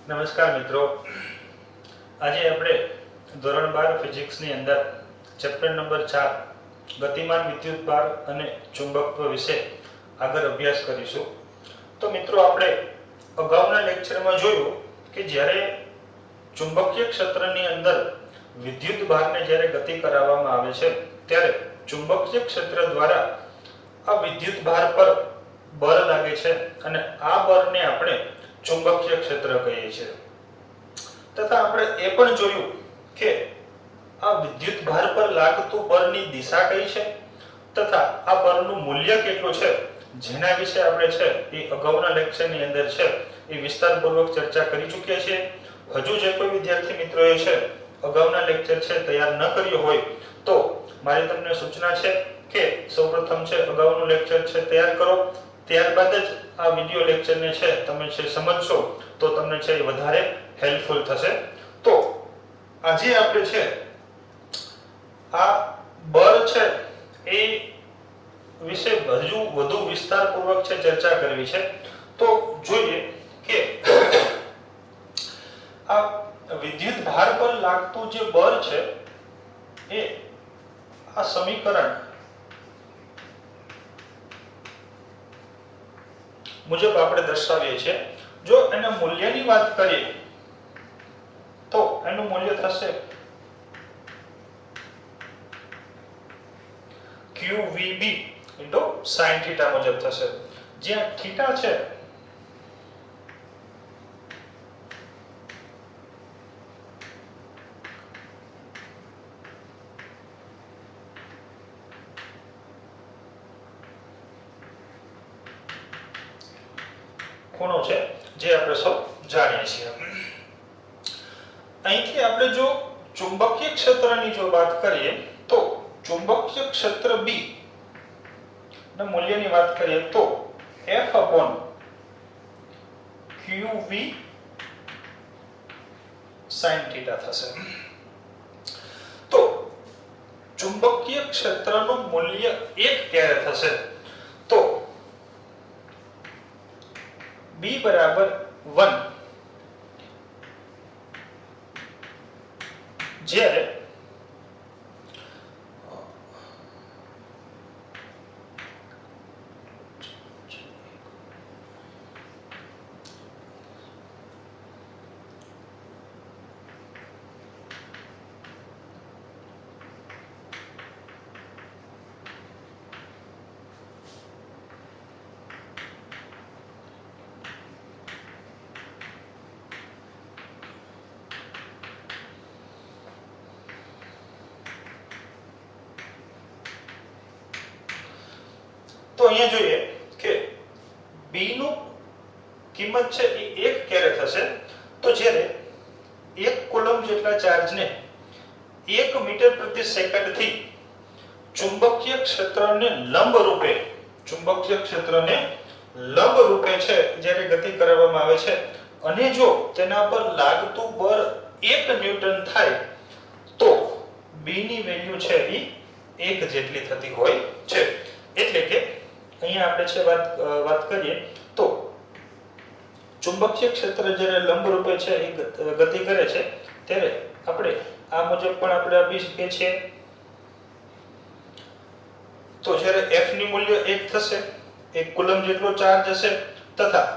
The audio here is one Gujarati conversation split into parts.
નમસ્કાર મિત્રો, આજે આપણે ધોરણ 12 ફિઝિક્સની અંદર ચેપ્ટર નંબર 4 ગતિમાન વિદ્યુતભાર અને ચુંબકત્વ વિશે આગળ અભ્યાસ કરીશું. તો મિત્રો, આપણે અગાઉના લેક્ચરમાં જોયું કે જ્યારે ચુંબકીય ક્ષેત્રની અંદર વિદ્યુતભારને જ્યારે ગતિ કરાવવામાં આવે છે ત્યારે ચુંબકીય ક્ષેત્ર દ્વારા આ વિદ્યુતભાર પર બળ લાગે છે અને આ બળને આપણે ચુંબકીય ક્ષેત્ર કહીએ છીએ. તથા આપણે એ પણ જોયું કે આ વિદ્યુતભાર પર લાગતું બળની દિશા કઈ છે તથા આ બળનું મૂલ્ય કેટલું છે, જેના વિશે આપણે છે એ અગાઉના લેક્ચરની અંદર છે એ વિસ્તારપૂર્વક ચર્ચા કરી ચૂક્યા છીએ. હજુ જે કોઈ વિદ્યાર્થી મિત્રોએ છે અગાઉના લેક્ચર છે તૈયાર ન કર્યો હોય તો મારી તમને સૂચના છે કે સૌપ્રથમ છે અગાઉનું લેક્ચર છે તૈયાર કરો, ત્યારબાદ જ આ વિડિયો લેક્ચરને છે તમે છે સમજશો તો તમને છે એ વધારે હેલ્પફુલ થશે. તો આજે આપણે છે આ બળ છે એ વિશે હજુ વધુ વિસ્તારપૂર્વક છે ચર્ચા કરવી છે. તો જોઈએ કે આ વિદ્યુત ભાર પર લાગતું જે બળ છે એ આ સમીકરણ મુજબ આપણે દર્શાવીએ છીએ. જો એના મૂલ્યની વાત કરીએ તો એનું મૂલ્ય થશે QVB sin θ મુજબ થશે, જ્યાં θ છે ખૂણો છે જે આપણે સૌ જાણીએ છીએ. અહીંથી આપણે જો ચુંબકીય ક્ષેત્રની જો વાત કરીએ તો ચુંબકીય ક્ષેત્ર B ના મૂલ્યની વાત કરીએ તો F/QV sin θ થશે. તો ચુંબકીય ક્ષેત્રનું મૂલ્ય 1 ક્યારે થશે તો B બરાબર 1 જ્યારે તો અહીંયા જોઈએ કે B નું કિંમત છે એ 1 ક્યારે થશે તો જ્યારે 1 કુલમ જેટલા ચાર્જને 1 મીટર પ્રતિ સેકન્ડ થી ચુંબકીય ક્ષેત્રને લંબ રૂપે છે જ્યારે ગતિ કરવામાં આવે છે અને જો તેના પર લાગતું બળ 1 ન્યૂટન થાય તો B ની વેલ્યુ છે એ 1 જેટલી થતી હોય છે. એટલે કે અહીંયા આપણે છે વાત કરીએ તો ચુંબકીય ક્ષેત્ર જ્યારે લંબ રૂપે છે એ ગતિ કરે છે ત્યારે આપણે આ મુજબ પણ આપણે આપી શકીએ છીએ. તો જ્યારે F ની મૂલ્ય 1 થશે, 1 કુલમ જેટલો ચાર્જ હશે તથા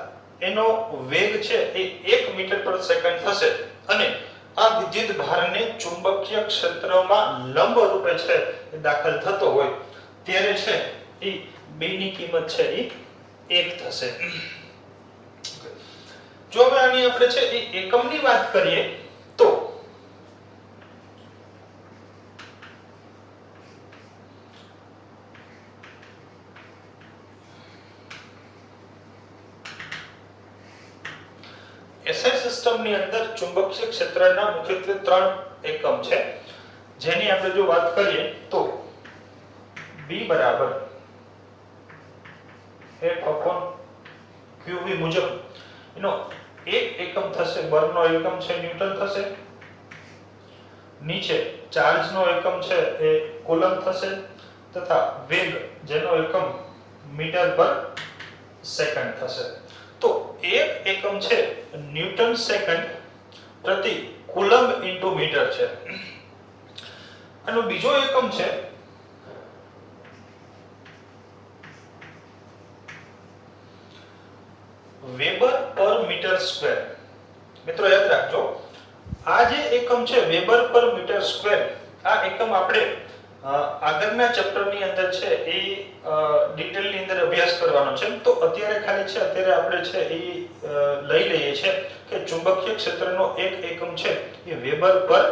એનો વેગ છે એ 1 મીટર પર સેકન્ડ થશે અને આ વિદ્યુત ભારને ચુંબકીય ક્ષેત્રમાં લંબ રૂપે છે એ દાખલ થતો હોય ત્યારે છે એ B ની કિંમત છે એ 1 થશે. જો હવે આની આપણે છે એ એકમની વાત કરીએ તો SI સિસ્ટમની અંદર ચુંબકીય ક્ષેત્રના મુખ્યત્વે 3 એકમ છે, જેની આપણે જો વાત કરીએ તો B બરાબર F/QV મુજબ એનો એક એકમ થશે, બળનો એકમ છે ન્યૂટન થશે, નીચે ચાર્જનો એકમ છે એ કુલમ થશે તથા વેગ જેનો એકમ મીટર પર સેકન્ડ થશે. તો એક એકમ છે ન્યૂટન સેકન્ડ પ્રતિ કુલમ્બ ઇન્ટુ મીટર છે. આનો બીજો એકમ છે વેબર પર મીટર સ્ક્વેર. મિત્રો યાદ રાખજો, આ જે એકમ છે વેબર પર મીટર સ્ક્વેર, આ એકમ આપણે આગળના ચેપ્ટરની અંદર છે એ ડિટેલની અંદર અભ્યાસ કરવાનો છે. તો અત્યારે ખાલી છે અત્યારે આપણે છે એ લઈ લઈએ છે કે ચુંબકીય ક્ષેત્રનો એક એકમ છે એ વેબર પર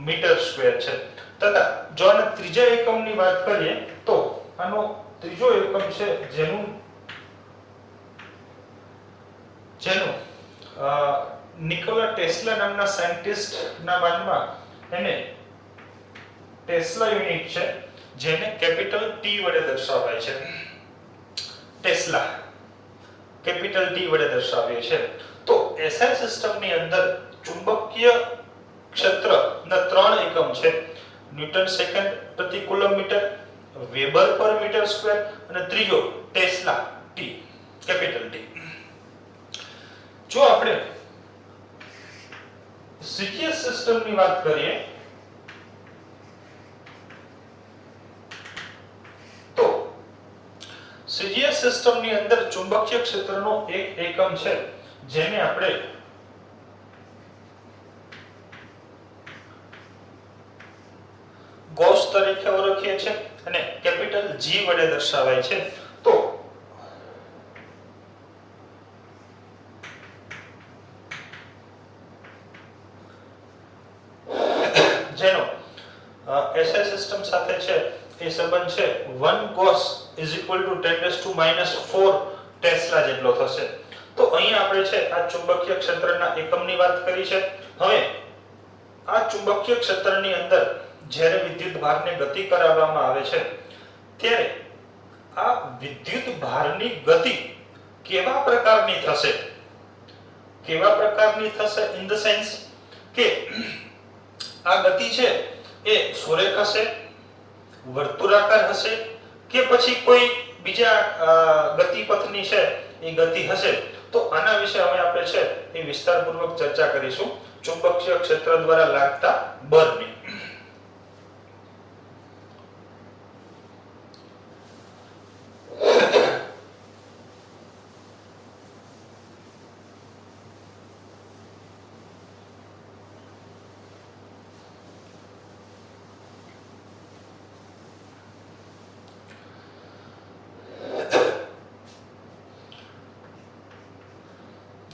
મીટર સ્ક્વેર છે. તથા જો આના ત્રીજા એકમની વાત કરીએ તો આનો ત્રીજો એકમ છે જેનું નિકોલા ટેસ્લા નામના સાયન્ટિસ્ટ ના માનમાં એને ટેસ્લા યુનિટ છે, જેને કેપિટલ ટી વડે દર્શાવાય છે. ટેસ્લા કેપિટલ ટી વડે દર્શાવીએ છે. તો એસઆઈ સિસ્ટમની અંદર ચુંબકીય ક્ષેત્રના ત્રણ એકમ છે: ન્યૂટન સેકન્ડ પ્રતિ કુલમ્બ મીટર, વેબર પર મીટર સ્ક્વેર અને ત્રીજો ટેસ્લા ટી કેપિટલ ટી. જો આપણે સીજીએસ સિસ્ટમની વાત કરીએ તો સીજીએસ સિસ્ટમની અંદર ચુંબકીય ક્ષેત્રનો એક એકમ છે જેને આપણે ગૌસ તરીકે ઓળખીએ છીએ અને કેપિટલ G વડે દર્શાવાય છે. તો જેનો એસઆઈ સિસ્ટમ સાથે છે એ સંબંધ છે 1 ગૌસ = 10⁻⁴ ટેસ્લા જેટલો થશે. તો અહીં આપણે છે આ ચુંબકીય ક્ષેત્રના એકમની વાત કરી છે. હવે આ ચુંબકીય ક્ષેત્રની અંદર જ્યારે વિદ્યુત ભારને ગતિ કરાવવામાં આવે છે ત્યારે આ વિદ્યુત ભારની ગતિ કેવા પ્રકારની થશે ઇન ધ સેન્સ કે આ ગતિ છે એ સુરેખ હશે, વર્તુળાકાર હશે કે પછી કોઈ બીજા ગતિપથની છે એ ગતિ હશે. તો આના વિશે હવે આપણે છે એ વિસ્તારપૂર્વક ચર્ચા કરીશું ચુંબકીય ક્ષેત્ર દ્વારા લાગતા બળની.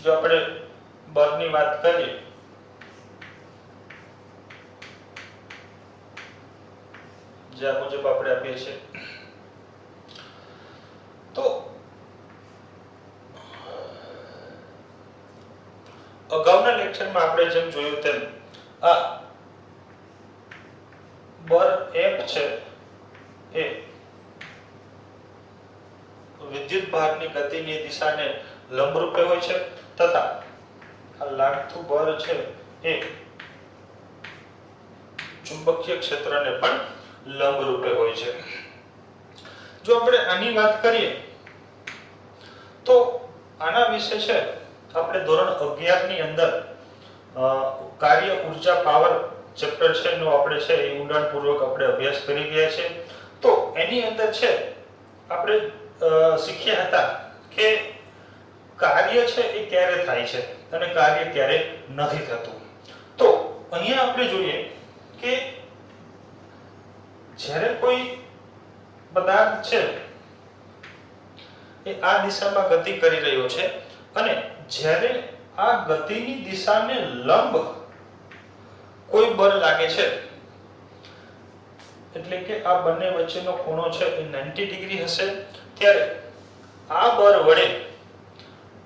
જો આપણે બળની વાત કરીએ જે આ મુજબ આપણે આપીએ છીએ તો અગાઉના લેક્ચરમાં આપણે જેમ જોયું તેમ આ બળ F છે એ વિદ્યુત ભારની ગતિની દિશાને લંબરૂપે હોય છે તથા આ લાગતું બળ છે એ ચુંબકીય ક્ષેત્રને પણ લંબરૂપે હોય છે. જો આપણે આની વાત કરીએ તો આના વિશે છે આપણે ધોરણ 11 ની અંદર કાર્ય ઊર્જા પાવર ચેપ્ટર છે નો આપણે છે એ ઊંડાણપૂર્વક આપણે અભ્યાસ કરી ગયા છે. તો એની અંદર છે આપણે શીખ્યા હતા કે કાર્ય છે એ ક્યારે થાય છે અને કાર્ય ક્યારે નથી થતું. તો અહીંયા આપણે જોઈએ કે જ્યારે કોઈ પદાર્થ છે એ આ દિશામાં ગતિ કરી રહ્યો છે અને જ્યારે આ ગતિની દિશાને લંબ કોઈ બળ લાગે છે એટલે કે આ બંને વચ્ચેનો ખૂણો છે એ 90 ડિગ્રી હશે, ત્યારે આ બળ વડે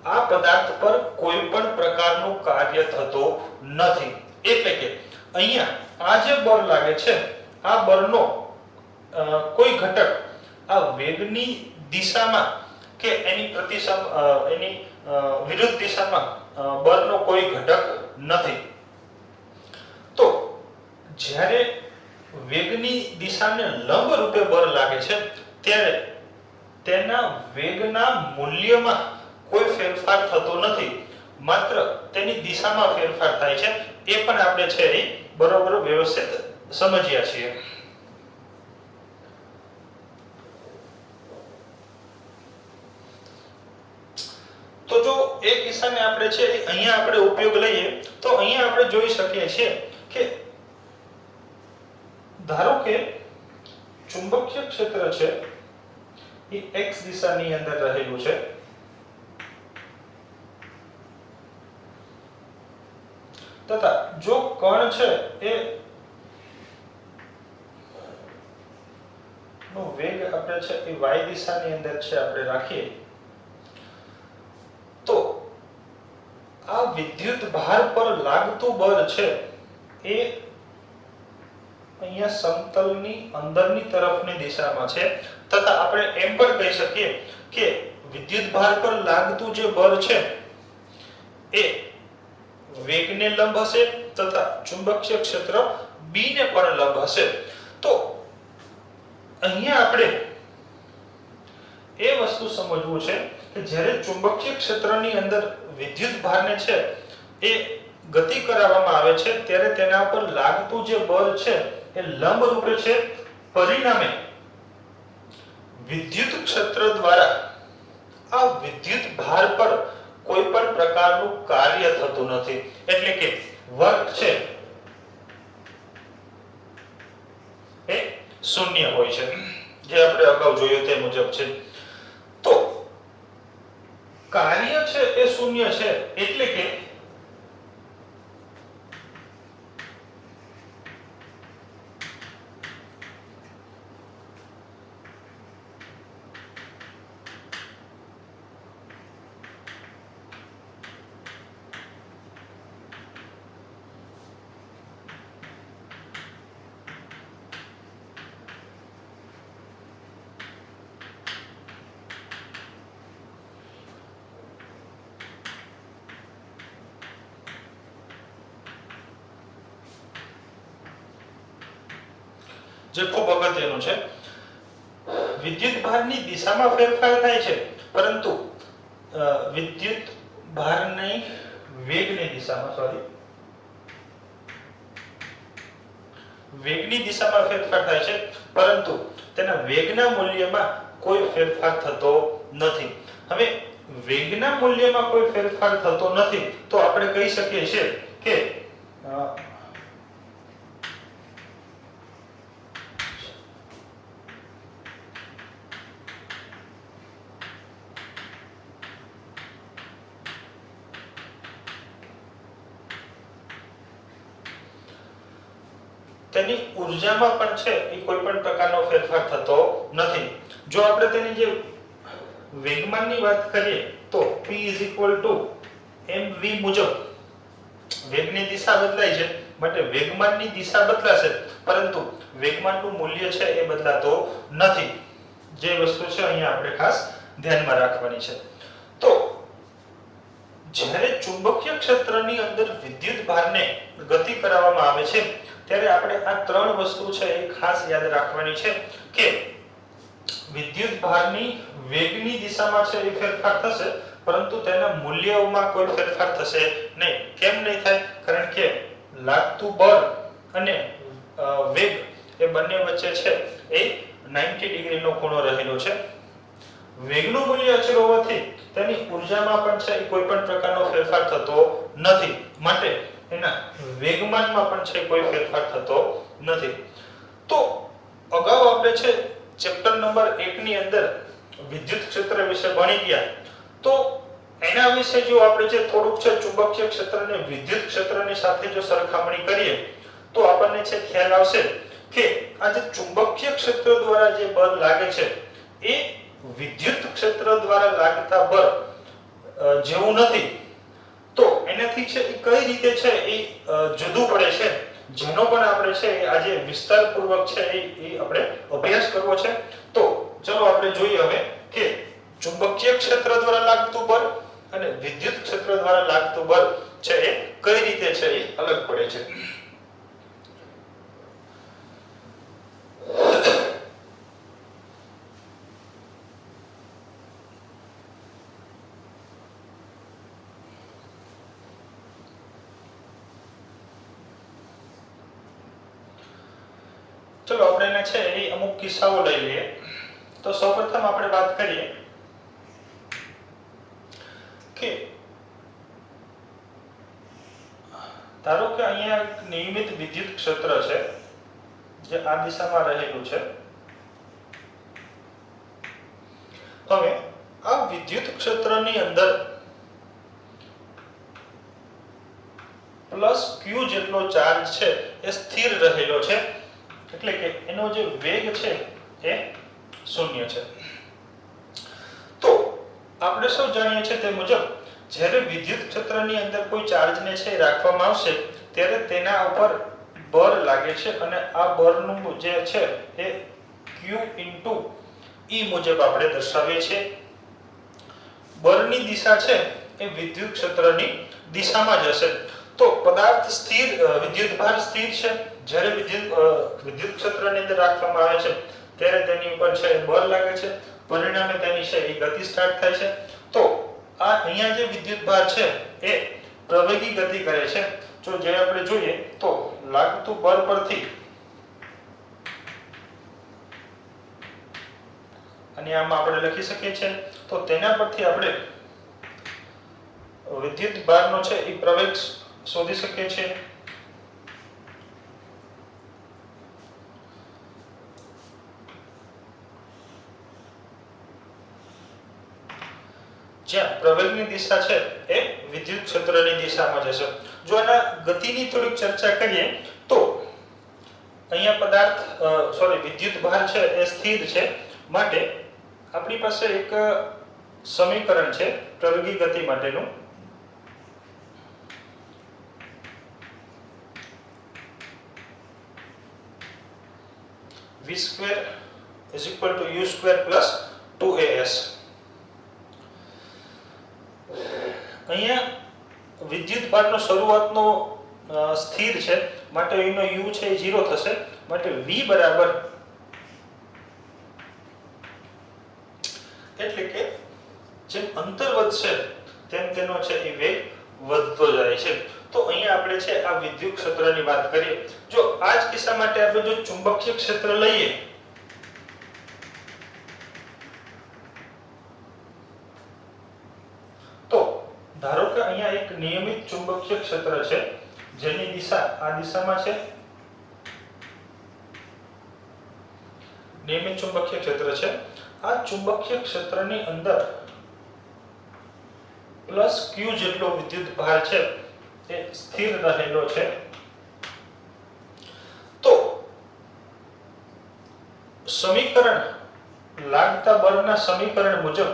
આ પદાર્થ પર કોઈ પણ પ્રકારનું કાર્ય થતો નથી. એટલે કે અહીંયા આ જે બળ લાગે છે આ બળનો કોઈ ઘટક આ વેગની દિશામાં કે એની વિરુદ્ધ દિશામાં બળનો કોઈ ઘટક નથી. તો જ્યારે વેગની દિશાને લંબ રૂપે બળ લાગે છે ત્યારે તેના વેગના મૂલ્યમાં કોઈ ફેરફાર થતો નથી, માત્ર તેની દિશામાં ફેરફાર થાય છે. એ પણ આપણે છે એ બરોબર વ્યવસ્થિત સમજ્યા છીએ. તો જો એ કિસ્સાને આપણે છે અહીંયા આપણે ઉપયોગ લઈએ તો અહીંયા આપણે જોઈ શકીએ છીએ કે ધારો કે ચુંબકીય ક્ષેત્ર છે એ x દિશાની અંદર રહેલું છે તથા જો કણ છે એ નો વેગ આપણે છે એ y દિશાની અંદર છે આપણે રાખીએ તો આ વિદ્યુત ભાર પર લાગતું બળ છે એ અહીંયા સમતલની અંદરની તરફની દિશામાં છે તથા આપણે એમ પણ કહી શકીએ કે વિદ્યુત ભાર પર લાગતું જે બળ છે એ વેગને લંબ હશે તથા ચુંબકીય ક્ષેત્ર b ને પણ લંબ હશે. તો અહીંયા આપણે એ વસ્તુ સમજવું છે કે જ્યારે ચુંબકીય ક્ષેત્રની અંદર વિદ્યુત ભારને છે એ ગતિ કરાવવામાં આવે છે ત્યારે તેના પર લાગતું જે બળ છે એ લંબ રૂપે છે. પરિણામે વિદ્યુત ક્ષેત્ર દ્વારા આ વિદ્યુત ભાર પર કોઈ પણ પ્રકારનું કાર્ય થતું નથી, એટલે કે વર્ક છે એ શૂન્ય હોય છે, જે આપણે અગાઉ જોયું તે મુજબ છે. તો કાર્ય છે એ શૂન્ય છે એટલે કે જે ખૂબ અગત્યનું છે, વિદ્યુત ભારની દિશામાં ફેરફાર થાય છે પરંતુ વિદ્યુત ભારની વેગની દિશામાં ફેરફાર થાય છે પરંતુ તેના વેગના મૂલ્યમાં કોઈ ફેરફાર થતો નથી. હવે વેગના મૂલ્યમાં કોઈ ફેરફાર થતો નથી તો આપણે કહી શકીએ છીએ કે તેની ઊર્જામાં પણ છે એ કોઈ પણ પ્રકારનો ફેરફાર થતો નથી. જો આપણે તેની જે વેગમાનની વાત કરીએ તો p mv મુજબ વેગની દિશા બદલાય છે માટે વેગમાનની દિશા બદલાશે પરંતુ વેગમાનનું મૂલ્ય છે એ બદલાતો નથી. જે વસ્તુ છે અહીંયા આપણે ખાસ ધ્યાનમાં રાખવાની છે. તો જ્યારે ચુંબકીય ક્ષેત્રની અંદર વિદ્યુત ભારને ગતિ કરાવવામાં આવે છે ત્યારે આપણે આ ત્રણ વસ્તુ છે એ ખાસ યાદ રાખવાની છે કે વિદ્યુત ભારની વેગની દિશામાં છે એ ફેરફાર થશે પરંતુ તેના મૂલ્યોમાં કોઈ ફેરફાર થશે નહીં. કેમ નહીં થાય? કારણ કે લાગતું બળ અને વેગ એ બંને વચ્ચે છે એ 90 ડિગ્રીનો ખૂણો રહેલો છે. વેગનું મૂલ્ય અચળ હોવાથી તેની ઊર્જામાં પણ છે કોઈ પણ પ્રકારનો ફેરફાર થતો નથી માટે એના વેગમાનમાં પણ છે કોઈ ફેરફાર થતો નથી. તો અગાઉ આપણે છે ચેપ્ટર નંબર 1 ની અંદર વિદ્યુત ક્ષેત્ર વિશે ભણી ગયા. તો એના વિશે જો આપણે જે થોડુંક છે ચુંબકીય ક્ષેત્રને વિદ્યુત ક્ષેત્રની સાથે જો સરખામણી કરીએ તો આપણને છે ખ્યાલ આવશે કે આ જે ચુંબકીય ક્ષેત્ર દ્વારા જે બળ લાગે છે એ વિદ્યુત ક્ષેત્ર દ્વારા લાગતા બળ જેવું નથી. તો એનાથી છે એ કઈ રીતે છે એ જુદું પડે છે જેનો પણ આપણે છે આજે વિસ્તારપૂર્વક છે એ આપણે અભ્યાસ કરવો છે. તો ચલો આપણે જોઈએ હવે કે ચુંબકીય ક્ષેત્ર દ્વારા લાગતું બળ અને વિદ્યુત ક્ષેત્ર દ્વારા લાગતું બળ છે એ કઈ રીતે છે એ અલગ પડે છે. ચલો આપણે એને છે એ અમુક કિસ્સાઓ લઈ લઈએ. તો સૌપ્રથમ આપણે વાત કરીએ કે ધારો કે અહીંયા એક નિયમિત વિદ્યુત ક્ષેત્ર છે જે આ દિશામાં રહેલું છે. હવે આ વિદ્યુત ક્ષેત્રની અંદર પ્લસ q જેટલો ચાર્જ છે એ સ્થિર રહેલો છે, એટલે કે એનો જે વેગ છે એ શૂન્ય છે. તો આપણે સૌ જાણીએ છીએ તે મુજબ જ્યારે વિદ્યુત ક્ષેત્રની અંદર કોઈ ચાર્જને છે રાખવામાં આવશે ત્યારે તેના ઉપર બળ લાગે છે અને આ બળનું જે છે એ q E મુજબ આપણે દર્શાવીએ છીએ. બળની દિશા છે એ વિદ્યુત ક્ષેત્રની દિશામાં જ હશે. તો પદાર્થ સ્થિર વિદ્યુતભાર સ્થિર છે. જ્યારે વિદ્યુત ક્ષેત્રની અંદર રાખવામાં આવે છે ત્યારે તેની ઉપર છે બળ લાગે છે, પરિણામે તેની છે એ ગતિ સ્ટાર્ટ થાય છે. તો આ અહીંયા જે વિદ્યુતભાર છે એ પ્રવેગી ગતિ કરે છે. જો જે આપણે જોઈએ તો લાગતું બળ પરથી અને આમાં આપણે લખી શકીએ છીએ, તો તેના પરથી આપણે વિદ્યુતભારનો છે એ પ્રવેગ શોધી શકીએ છીએ. જ્યાં પ્રવેગની દિશા છે એ વિદ્યુત ક્ષેત્રની દિશામાં જશે. જો આના ગતિની થોડીક ચર્ચા કરીએ તો અહીંયા વિદ્યુતભાર છે એ સ્થિર છે, માટે આપણી પાસે એક સમીકરણ છે પ્રવેગી ગતિ માટેનું. v² = u² + 2as. અહીંયા વિદ્યુતભારનો શરૂઆતનો સ્થિર છે, માટે એનો u છે એ 0 થશે, માટે v બરાબર એટલે કે જેમ અંતર વધશે તેમ તેનો છે એ વેગ વધતો જાય છે. તો અહીંયા આપણે છે આ વિદ્યુત ક્ષેત્રની વાત કરીએ. જો આ જ કિસ્સા માટે આપણે જો ચુંબકીય ક્ષેત્ર લઈએ તો ધારો કે અહીંયા એક નિયમિત ચુંબકીય ક્ષેત્ર છે જેની દિશા આ દિશામાં છે. નિયમિત ચુંબકીય ક્ષેત્ર છે. આ ચુંબકીય ક્ષેત્રની અંદર પ્લસ q જેટલો વિદ્યુતભાર છે એ સ્થિર રહેલો છે. તો સમીકરણ લાગતા બળના સમીકરણ મુજબ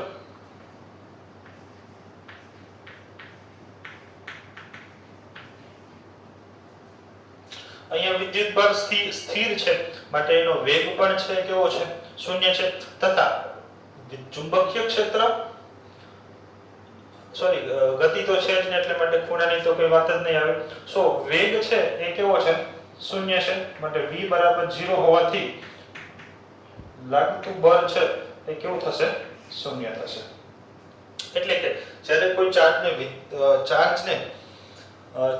અહીંયા વિદ્યુતભાર સ્થિર છે, માટે એનો વેગ પણ છે કેવો છે? શૂન્ય છે. તથા ચુંબકીય ક્ષેત્ર ગતિ તો છે જ ને, એટલે માટે ખૂણાની તો કોઈ વાત જ નહીં આવે. સો વેગ છે એ કેવો છે? શૂન્ય છે, માટે v બરાબર 0 હોવાથી લાગતું બળ છે એ કેવું થશે? શૂન્ય થશે. એટલે કે જ્યારે કોઈ ચાર્જને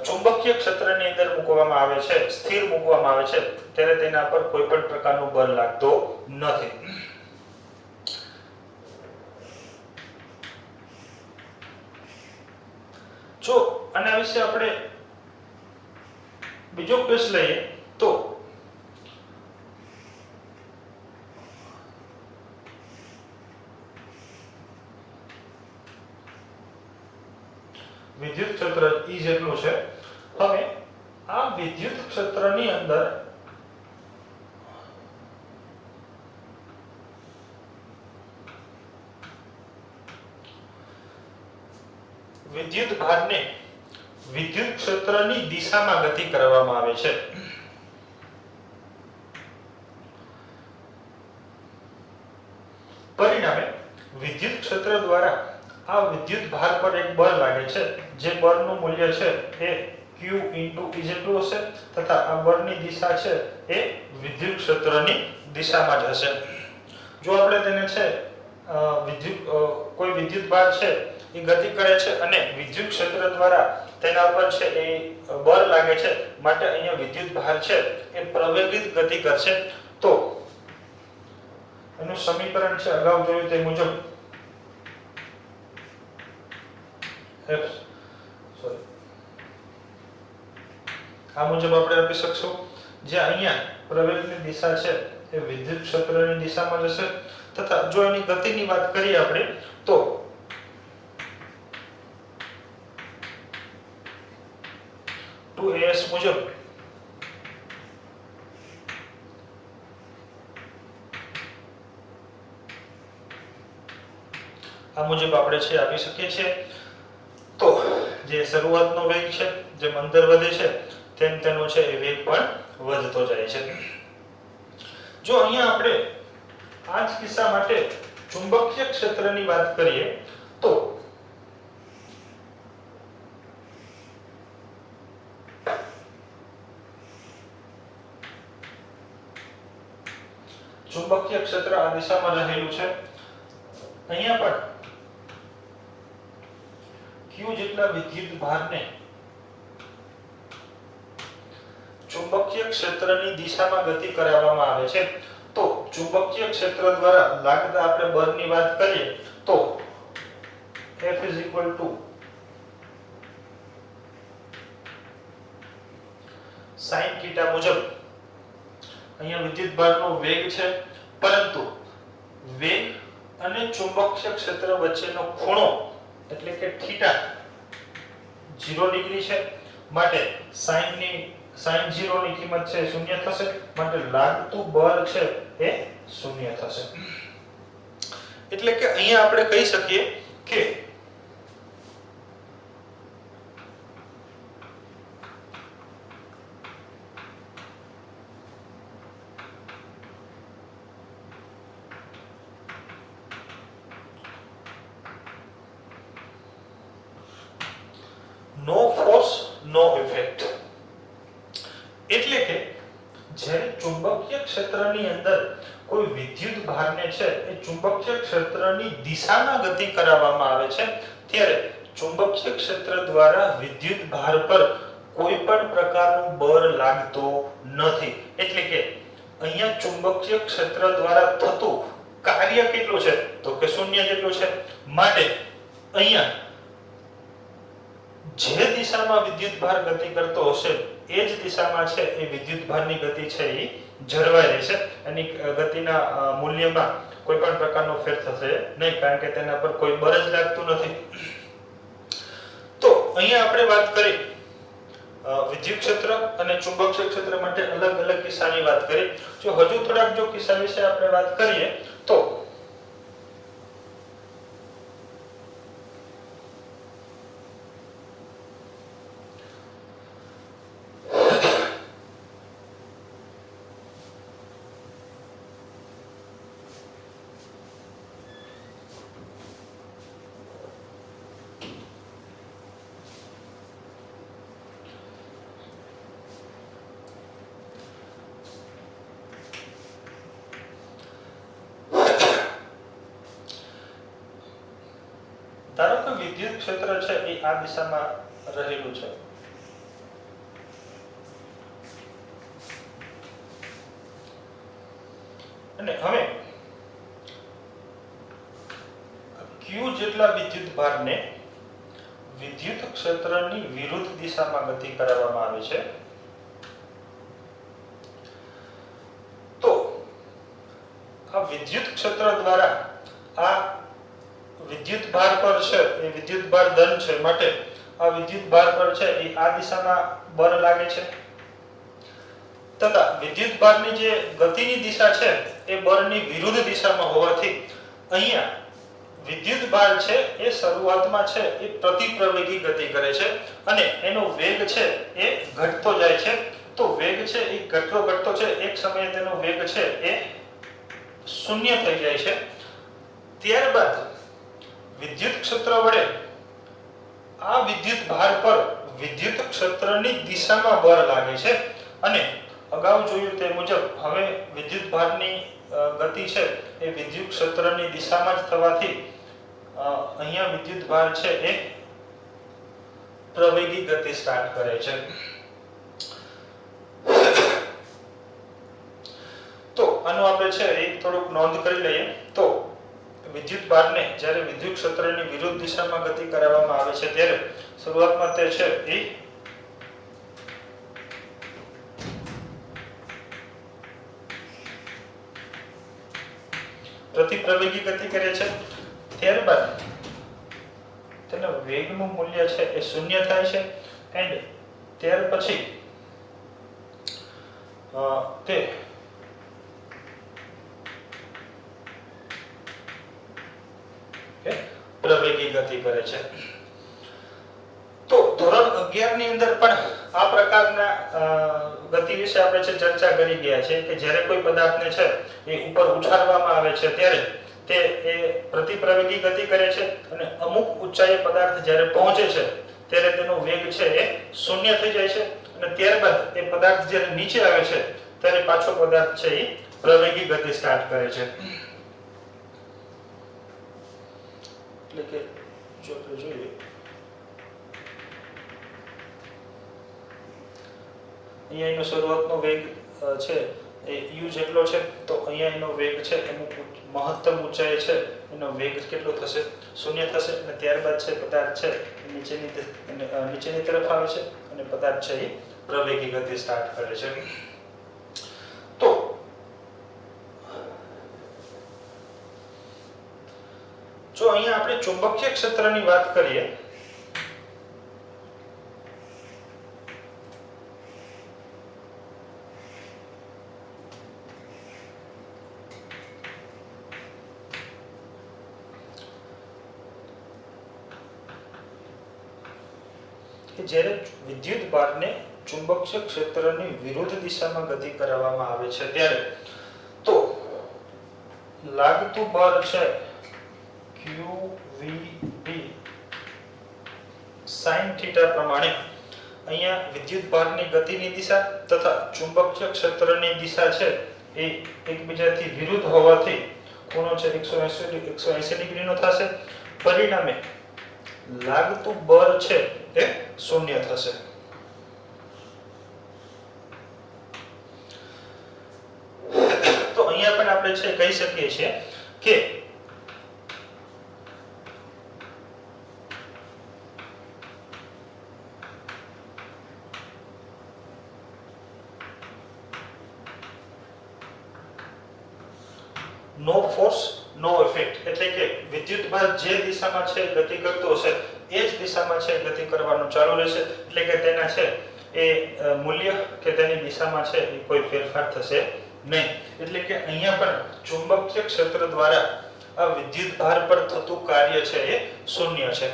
ચુંબકીય ક્ષેત્રની અંદર મૂકવામાં આવે છે, સ્થિર મૂકવામાં આવે છે, ત્યારે તેના પર કોઈ પણ પ્રકારનું બળ લાગતો નથી. જો આના વિશે આપણે બીજો કેસ લઈએ તો વિદ્યુત ક્ષેત્ર E જેટલું છે. હવે આ વિદ્યુત ક્ષેત્રની અંદર વિદ્યુત ભારને વિદ્યુત ક્ષેત્રની દિશામાં ગતિ કરવામાં આવે છે. પરિણામે વિદ્યુત ક્ષેત્ર દ્વારા આ વિદ્યુત ભાર પર એક બળ લાગે છે, જે બળનું મૂલ્ય છે એ q * E જેટલું હશે, તથા આ બળની દિશા છે એ વિદ્યુત ક્ષેત્રની દિશામાં જ હશે. જો આપણે તેને છે કોઈ વિદ્યુત ભાર છે એ ગતિ કરે છે અને વિદ્યુત ક્ષેત્ર દ્વારા તેના ઉપર છે એ બળ લાગે છે, માટે અહીંયા વિદ્યુત ભાર છે એ પ્રવેગિત ગતિ કરશે. તો એનું સમીકરણ છે અગાઉ જોયું તે મુજબ આ મુજબ આપણે આપી શકશું, જે અહીંયા પ્રવેગની દિશા છે એ વિદ્યુત ક્ષેત્રની દિશામાં જશે, તથા જો એની ગતિની વાત કરીએ આપણે તો as મુજબ આ મુજબ આપણે છે આપી શકીએ છીએ. તો જે શરૂઆતનો વેગ છે જેમ અંદર વધે છે તેમ તેનો છે એ વેગ પણ વધતો જાય છે. જો અહીંયા આપણે આ જ કિસ્સા માટે ચુંબકીય ક્ષેત્રની વાત કરીએ તો ચુંબકીય ક્ષેત્ર આ દિશામાં રહેલું છે. અહીંયા પણ q જેટલા વિદ્યુત ભારને ચુંબકીય ક્ષેત્રની દિશામાં ગતિ કરાવવામાં આવે છે. તો ચુંબકીય ક્ષેત્ર દ્વારા લાગતા આપણે બળની વાત કરીએ તો F sin θ મુજબ અહીંયા વિદ્યુત ભારનો વેગ છે, પરંતુ વેગ અને ચુંબકીય ક્ષેત્ર વચ્ચેનો ખૂણો એટલે કે θ 0 ડિગ્રી છે, માટે sin 0 ની કિંમત છે 0 થશે, માટે લાગતું બળ છે એ 0 થશે. એટલે કે અહીંયા આપણે કહી શકીએ કે નો ફોર્સ નો ઇફેક્ટ. એટલે કે જ્યારે ચુંબકીય ક્ષેત્રની અંદર કોઈ વિદ્યુત ભારને છે એ ચુંબકીય ક્ષેત્રની દિશામાં ગતિ કરાવવામાં આવે છે, ત્યારે ચુંબકીય ક્ષેત્ર દ્વારા વિદ્યુત ભાર પર કોઈ પણ પ્રકારનું બળ લાગતું નથી. એટલે કે અહીંયા ચુંબકીય ક્ષેત્ર દ્વારા થતું કાર્ય કેટલું છે તો કે 0 જેટલું છે, માટે અહીંયા જે દિશામાં વિદ્યુત ભાર ગતિ કરતો હશે એ જ દિશામાં છે એ વિદ્યુત ભારની ગતિ છે એ જળવાઈ રહેશે. એની ગતિના મૂલ્યમાં કોઈ પણ પ્રકારનો ફેર થશે નહીં, કારણ કે તેના પર કોઈ બળ જ લાગતું નથી. તો અહીંયા આપણે વાત કરી વિદ્યુત ક્ષેત્ર અને ચુંબકીય ક્ષેત્ર માટે અલગ અલગ કિસ્સાની વાત કરી. જો હજુ થોડાક જો કિસ્સા વિશે આપણે વાત કરીએ તો ધારો કે વિદ્યુત ક્ષેત્ર છે એ આ દિશામાં રહેલું છે, અને હવે q જેટલા વિદ્યુત ભારને વિદ્યુત ક્ષેત્રની વિરુદ્ધ દિશામાં ગતિ કરાવવામાં આવે છે. તો આ વિદ્યુત ક્ષેત્ર દ્વારા આ વિદ્યુત ભાર પર છે એ વિદ્યુત ભાર ધન છે, માટે આ વિદ્યુત ભાર પર છે એ આ દિશામાં બળ લાગે છે, તથા વિદ્યુત ભારની જે ગતિની દિશા છે એ બળની વિરુદ્ધ દિશામાં હોવાથી અહીંયા વિદ્યુત ભાર છે એ શરૂઆતમાં છે એ પ્રતિપ્રવેગી ગતિ કરે છે અને એનો વેગ છે એ ઘટતો જાય છે. તો વેગ છે એ ઘટતો છે, એક સમયે તેનો વેગ છે એ 0 થઈ જાય છે. ત્યારબાદ વિદ્યુત ક્ષેત્ર વડે આ વિદ્યુત ભાર પર વિદ્યુત ક્ષેત્રની દિશામાં બળ લાગે છે, અને અગાઉ જોયું તે મુજબ હવે વિદ્યુત ભારની ગતિ છે એ વિદ્યુત ક્ષેત્રની દિશામાં જ થવાથી અહીંયા વિદ્યુત ભાર છે એ પ્રવેગી ગતિ સ્ટાર્ટ કરે છે. તો આનો આપણે છે એ થોડુંક નોંધ કરી લઈએ. તો વિદ્યુત ભારને જ્યારે વિદ્યુત ક્ષેત્રની વિરુદ્ધ દિશામાં ગતિ કરાવવામાં આવે છે ત્યારે શરૂઆતમાં તે છે એ પ્રતિપ્રવેગી ગતિ કરે છે. ત્યારબાદ તેના વેગનું મૂલ્ય છે એ શૂન્ય થાય છે એન્ડ ત્યાર પછી તે પ્રવેગી ગતિ કરે છે. તો ધોરણ 11 ની અંદર પણ આ પ્રકારના ગતિ વિશે આપણે ચર્ચા કરી ગયા છે કે જ્યારે કોઈ પદાર્થને છે એ ઉપર ઉછાળવામાં આવે છે ત્યારે તે એ પ્રતિપ્રવેગી ગતિ કરે છે અને અમુક ઊંચાઈએ પદાર્થ જ્યારે પહોંચે છે ત્યારે તેનો વેગ છે એ શૂન્ય થઈ જાય છે અને ત્યારબાદ એ પદાર્થ જ્યારે નીચે આવે છે ત્યારે પાછો પદાર્થ છે એ પ્રવેગી ગતિ સ્ટાર્ટ કરે છે. એટલે કે જો આપણે જોઈએ અહીંયા એનો શરૂઆતનો વેગ છે એ u જેટલો છે તો અહીંયા એનો વેગ છે અમુક મહત્તમ ઊંચાઈએ છે એનો વેગ કેટલો થશે? શૂન્ય થશે અને ત્યારબાદ છે પદાર્થ છે નીચેની તરફ આવે છે અને પદાર્થ છે એ પ્રવેગી ગતિ સ્ટાર્ટ કરે છે. તો જો અહીંયા આપણે ચુંબકીય ક્ષેત્રની વાત કરીએ કે જ્યારે વિદ્યુત ભારને ચુંબકીય ક્ષેત્રની વિરુદ્ધ દિશામાં ગતિ કરાવવામાં આવે છે ત્યારે તો લાગતું બળ છે QVB sin θ પ્રમાણે અહીંયા વિદ્યુત ભારની ગતિની દિશા તથા ચુંબકીય ક્ષેત્રની દિશા છે એ એકબીજાથી વિરુદ્ધ હોવાથી ખૂણો છે 180 ડિગ્રીનો થશે. પરિણામે લાગતું બળ છે એ શૂન્ય થશે. તો અહીંયા પણ આપણે છે કહી શકીએ છીએ કે નો ફોર્સ નો ઇફેક્ટ એટલે કે વિદ્યુત ભાર જે દિશામાં છે ગતિ કરતો છે એ જ દિશામાં છે ગતિ કરવાનું ચાલુ રહેશે. એટલે કે તેના છે એ મૂલ્ય કે તેની દિશામાં છે એ કોઈ ફેરફાર થશે નહીં. એટલે કે અહીંયા પણ ચુંબકીય ક્ષેત્ર દ્વારા આ વિદ્યુત ભાર પર થતું કાર્ય છે એ શૂન્ય છે.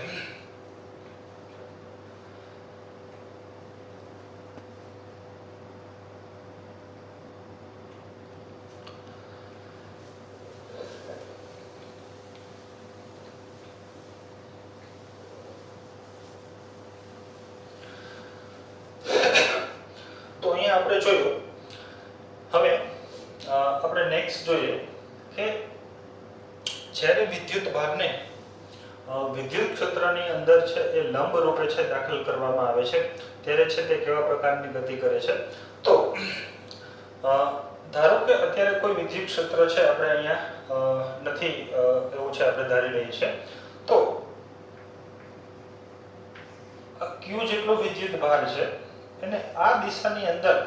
આપણે જોયું. હવે આપણે નેક્સ્ટ જોઈએ કે જ્યારે વિદ્યુત ભારને વિદ્યુત ક્ષેત્રની અંદર છે એ લંબ રૂપે છે દાખલ કરવામાં આવે છે ત્યારે છે તે કેવા પ્રકારની ગતિ કરે છે. તો ધારો કે અત્યારે કોઈ વિદ્યુત ક્ષેત્ર છે આપણે અહીંયા નથી એવું છે આપણે ધારી લઈએ છીએ. તો q જેટલો વિદ્યુત ભાર છે એને આ દિશાની અંદર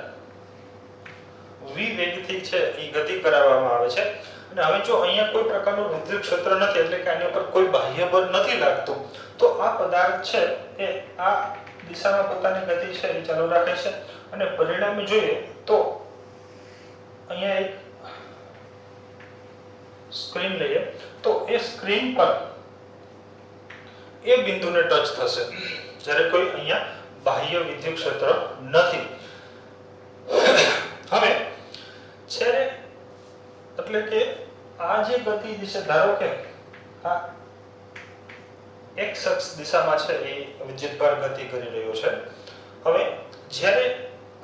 v વેગથી છે એ ગતિ કરાવવામાં આવે છે. અને હવે જો અહીંયા કોઈ પ્રકારનું વિદ્યુત ક્ષેત્ર નથી એટલે કે આની ઉપર કોઈ બાહ્ય બળ નથી લાગતું તો આ પદાર્થ છે એ આ દિશામાં પોતાની ગતિ છે એ ચાલુ રાખે છે. અને પરિણામે જોઈએ તો અહીંયા એક સ્ક્રીન લઈએ તો એ સ્ક્રીન પર એ બિંદુને ટચ થશે જ્યારે કોઈ અહીંયા બાહ્ય વિદ્યુત ક્ષેત્ર નથી. હવે જ્યારે એટલે કે આ જે ગતિ દિશા ધારો કે આ x અક્ષ દિશામાં છે એ વિદ્યુતભાર ગતિ કરી રહ્યો છે. હવે જ્યારે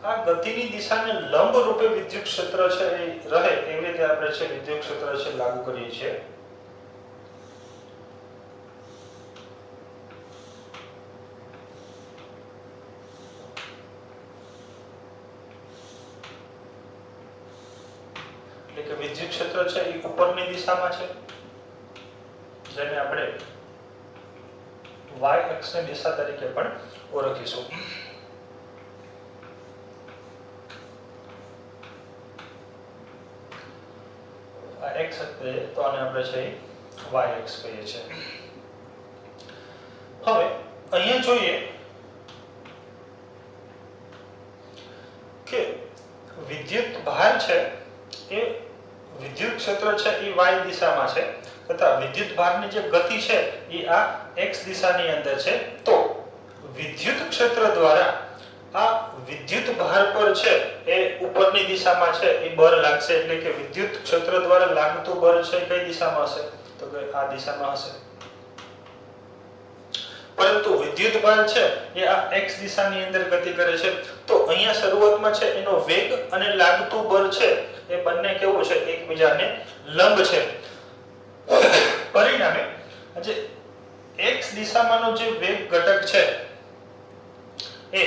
આ ગતિની દિશાને લંબ રૂપે વિદ્યુત ક્ષેત્ર છે એ રહે એવી રીતે આપણે છે વિદ્યુત ક્ષેત્ર છે લાગુ કરીએ છીએ. વિદ્યુત ક્ષેત્ર છે એ ઉપરની દિશામાં છે, જેને આપણે y અક્ષની દિશા તરીકે પણ ઓળખીશું. આ x છે તો આને આપણે છે y અક્ષ કહીએ છીએ. હવે અહીંયા જોઈએ કે વિદ્યુત ભાર છે એ વિદ્યુત ક્ષેત્ર છે એ y દિશામાં છે, તથા વિદ્યુત ભારની જે ગતિ છે એ આ x દિશાની અંદર છે. તો વિદ્યુત ક્ષેત્ર દ્વારા આ વિદ્યુત ભાર પર છે એ ઉપરની દિશામાં છે એ બળ લાગશે, એટલે કે વિદ્યુત ક્ષેત્ર દ્વારા લાગતું બળ છે કઈ દિશામાં હશે? તો કે આ દિશામાં હશે. પરંતુ વિદ્યુત ભાર છે એ આ x દિશાની અંદર ગતિ કરે છે, તો અહીંયા શરૂઆતમાં છે એનો વેગ અને લાગતું બળ છે એ બંને કેવું છે? એકબીજાને લંબ છે. પરિણામે જે x દિશામાંનો જે વેગ ઘટક છે એ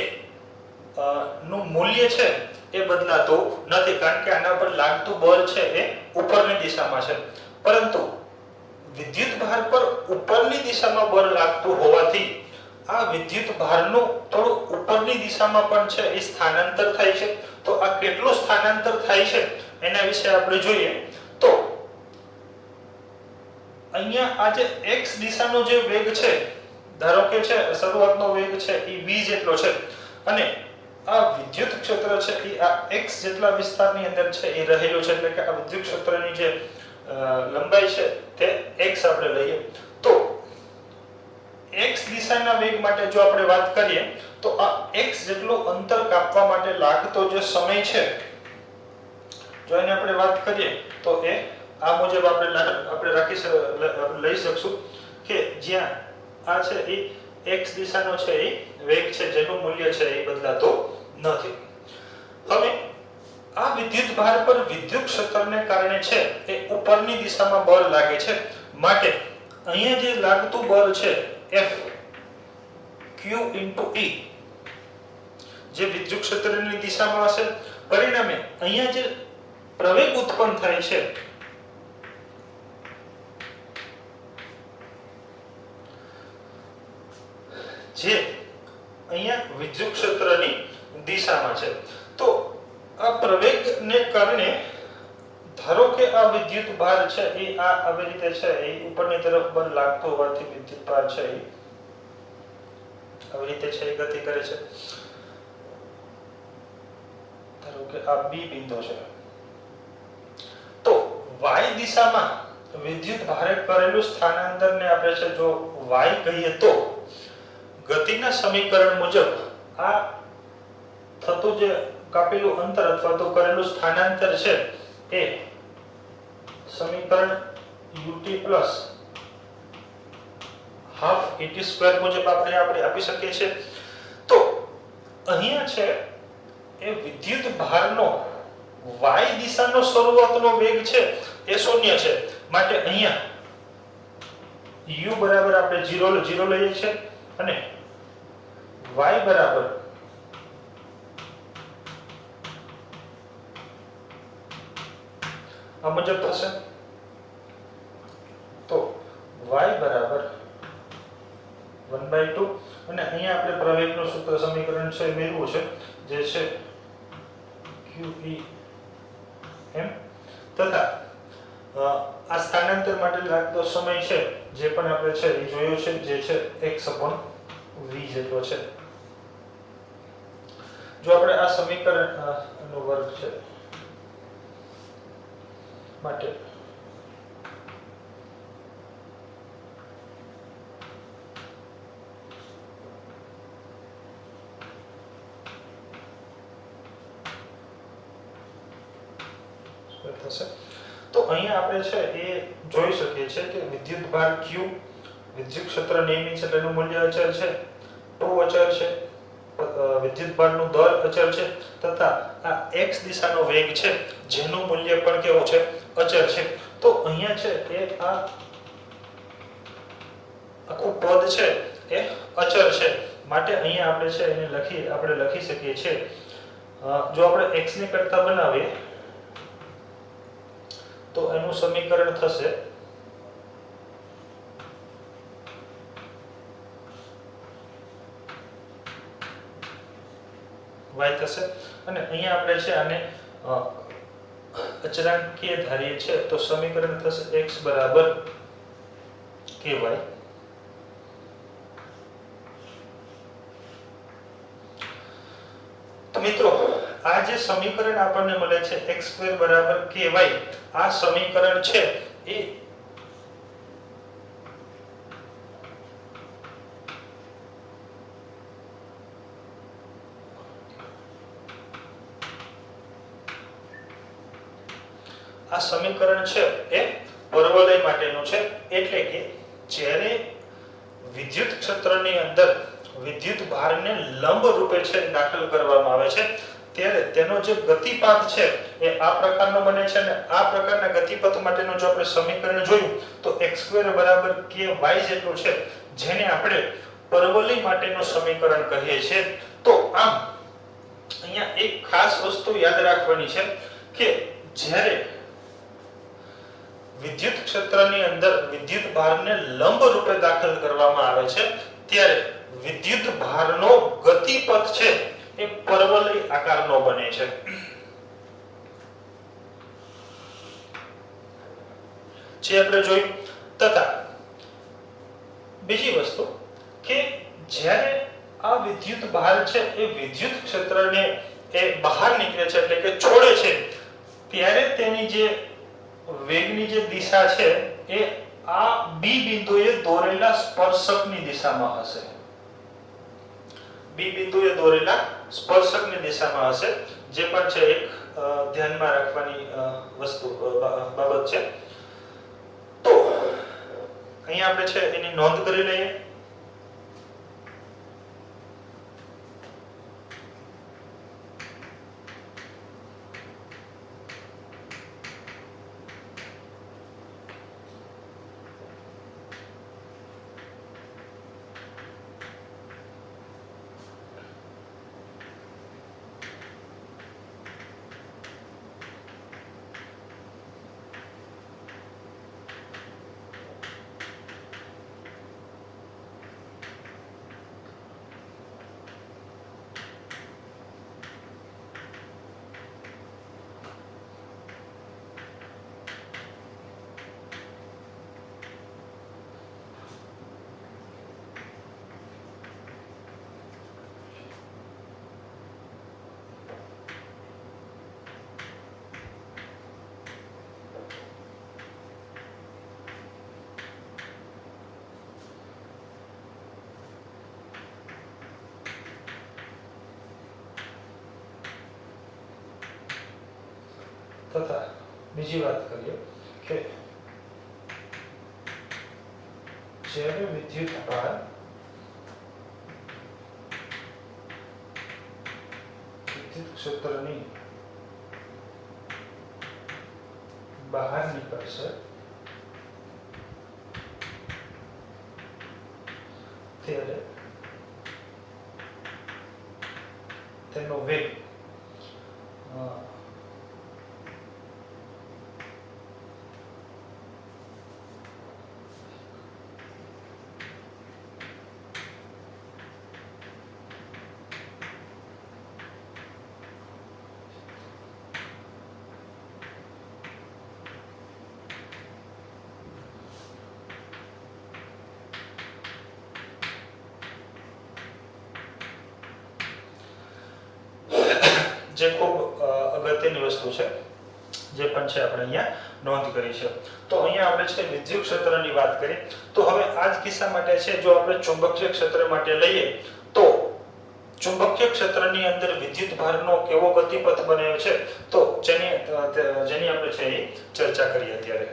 નું મૂલ્ય છે એ બદલાતું નથી, કારણ કે આના પર લાગતું બળ છે એ ઉપરની દિશામાં છે. પરંતુ વિદ્યુત ભાર પર ઉપરની દિશામાં બળ લાગતું હોવાથી આ વિદ્યુત ભારનું થોડું ઉપરની દિશામાં પણ છે એ સ્થાનાંતર થાય છે. તો આ કેટલું સ્થાનાંતર થાય છે એના વિશે આપણે જોઈએ. તો અહીંયા આ જે x દિશાનો જે વેગ છે, ધારો કે છે શરૂઆતનો વેગ છે એ v જેટલો છે, અને આ વિદ્યુત ક્ષેત્ર છે એ આ x જેટલા વિસ્તારની અંદર છે એ રહેલું છે, એટલે કે આ વિદ્યુત ક્ષેત્રની જે લંબાઈ છે તે x આપણે લઈએ. તો x દિશાના વેગ માટે જો આપણે વાત કરીએ તો આ x જેટલું અંતર કાપવા માટે લાગતો જે સમય છે, જો એને આપણે વાત કરીએ તો એ આ મુજબ આપણે લઈ શકશું કે જ્યાં આ છે એ x દિશાનો છે એ વેગ છે જેનું મૂલ્ય છે એ બદલાતો નથી. હવે આ વિદ્યુત ભાર પર વિદ્યુત ક્ષેત્રને કારણે છે એ ઉપરની દિશામાં બળ લાગે છે, માટે અહીંયા જે લાગતું બળ છે F Q * E જે વિદ્યુત ક્ષેત્રની દિશામાં હશે. પરિણામે અહીંયા જે પ્રવેગ ઉત્પન્ન થાય છે જે અહીંયા વિદ્યુત ક્ષેત્રની દિશામાં છે, તો આ પ્રવેગને કારણે ધારો કે આ વિદ્યુત ભાર છે એ આ આવી રીતે છે એ ઉપરની તરફ બળ લાગતો હોવાથી વિદ્યુત ભાર છે એ આવી રીતે છે એ ગતિ કરે છે. ધારો કે આ B બિંદુ છે, તો y દિશામાં વિદ્યુત ભારે કરેલું સ્થાનાંતરને આપણે છે જો y કહીએ તો ગતિના સમીકરણ મુજબ આ થતું જે કાપેલું અંતર અથવા તો કરેલું સ્થાનાંતર છે એ સમીકરણ ut plus half et² મુજબ આપણે આપી શકીએ છીએ. તો અહીંયા છે એ વિદ્યુત ભારનો y દિશાનો શરૂઆતનો વેગ છે એ 0 છે, માટે અહીંયા u બરાબર આપણે 0 લઈએ છીએ અને y બરાબર આ મુજબ થશે. તો y બરાબર 1/2 અને અહીંયા આપણે પ્રવેગનું સૂત્ર સમીકરણ છે મેળવવું છે જે છે QEm તથા આ સ્થાનાંતર માટે લાગતો સમય છે જે પણ આપણે છે એ જોયો છે જે છે x/v જેટલો છે. જો આપણે આ સમીકરણ નો વર્ગ છે માટે થશે. તો અહીંયા આપણે છે એ જોઈ શકીએ છીએ કે વિદ્યુત ભાર q, વિદ્યુત ક્ષેત્ર નિયમિત છે તેનું મૂલ્ય અચળ છે, τ અચળ છે, વિદ્યુત ભારનું દર અચળ છે તથા આ x દિશાનો વેગ છે જેનું મૂલ્ય પણ કેવું છે? અચળ છે. તો અહીંયા છે એ આ આખું પદ છે એ અચળ છે, માટે અહીંયા આપણે છે એને લખી શકીએ છીએ. જો આપણે x ને કરતા બનાવીએ તો એનું સમીકરણ થશે y થશે અને અહીંયા આપણે છે આને અચળાંકીય ધારીએ છે તો સમીકરણ થશે x બરાબર ky. તો મિત્રો આ જે સમીકરણ આપણને મળે છે x² બરાબર ky, આ સમીકરણ છે એ આ સમીકરણ છે એ પરવલય માટેનું છે, એટલે કે જ્યારે વિદ્યુત ક્ષેત્રની અંદર વિદ્યુત ભારને લંબ રૂપે છે દાખલ કરવામાં આવે છે ત્યારે તેનો જે ગતિપાથ છે એ આ પ્રકારનો બને છે અને આ પ્રકારના ગતિપથ માટેનું જો આપણે સમીકરણ જોયું તો x² બરાબર ky જેટલું છે, જેને આપણે પરવલય માટેનું સમીકરણ કહીએ છીએ. તો આમ અહીંયા એક ખાસ વસ્તુ યાદ રાખવાની છે કે જ્યારે વિદ્યુત ક્ષેત્રની અંદર વિદ્યુત ભારને લંબ રૂપે દાખલ કરવામાં આવે છે ત્યારે વિદ્યુત ભારનો ગતિપથ છે એ પરવલય આકારનો બને છે. જે આપણે જોયું. તથા બીજી વસ્તુ કે જ્યારે આ વિદ્યુત ભાર છે એ વિદ્યુત ક્ષેત્રને એ બહાર નીકળે છે એટલે કે છોડે છે ત્યારે તેની જે વેગની જે દિશા છે એ આ બી બિંદુએ દોરેલા સ્પર્શકની દિશામાં હશે. બી બિંદુએ દોરેલા સ્પર્શકની દિશામાં હશે, જે પણ છે એક ધ્યાનમાં રાખવાની વસ્તુ બાબત છે. તો અહીંયા આપણે છે એની નોંધ કરી લઈએ. તથા બીજી વાત કરીએ કે જ્યારે વિદ્યુત ભાર વિદ્યુત ક્ષેત્રની બહાર નીકળશે ત્યારે તેનો વેગ જે ખૂબ અગત્યની વસ્તુ છે, જે પણ છે આપણે અહીંયા નોંધ કરી છે. તો અહીંયા આપણે છે વિદ્યુત ક્ષેત્રની વાત કરી. તો હવે આ જ કિસ્સા માટે છે જો આપણે ચુંબકીય ક્ષેત્ર માટે લઈએ તો ચુંબકીય ક્ષેત્રની અંદર વિદ્યુત ભારનો કેવો ગતિપથ બને છે તો જેની આપણે છે એ ચર્ચા કરીએ અત્યારે.